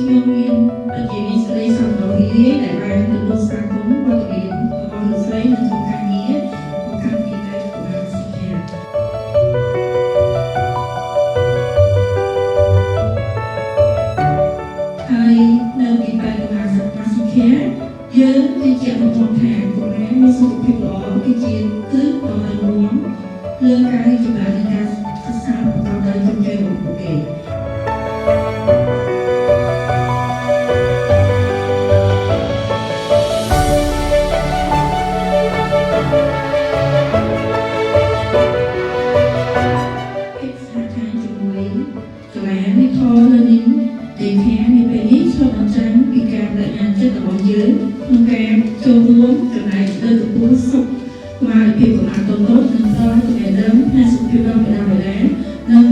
ខ្ញុំមានជាមានសេរីសំដៅលាដែលបានទទួលស្វាគមន៍វត្តមានរបស់លោកស្រីនៅក្នុងការងារของកម្មវិធីតែកុមារសិក្សាហើយនៅពីបែបកុមារសិក្សាយើងគឺជាមន្តថាកុមារមានសុខភាពល្អគឺជាគឺដ៏រឹងមាំលើការរីកចម្រើននៃការសិក្សាបន្តដោយជំនឿរបស់ពួកគេដែលខាងនេះពេលនេះឆ្លុះបញ្ចាំងពីការប្រញាប់ចិត្តរបស់យើងក្នុងការចូលរួមចំណែកលើកម្ពុជាសុខស្មារតីកុមារតូចៗនិងដល់ចំណេះដឹងផ្នែកសុខភាពដល់បេដាបេដានិង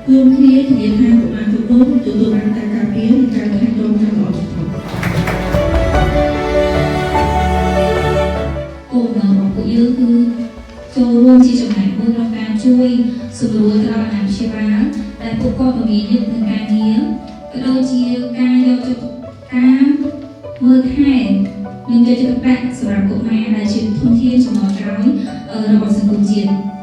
រួមគ្នាធានាថាកុមារគ្រប់រូបទទួលបានការការពារនិងការថែទាំយ៉ាងល្អបំផុតគោលបំណងរបស់ពួកយើងគឺចូលរួមជាចំណែកមួយក្នុងការជួយសម្រួលទៅដល់អាណាព្យាបាលដែលពួកគាត់មមាញឹកនឹងការងារក៏ដូចជាការយកចិត្តការមើលថែនិងយកចិត្តទុកដាក់សម្រាប់កុមារដែលជាធនធានចំណុចក្រោយរបស់សង្គមជាតិ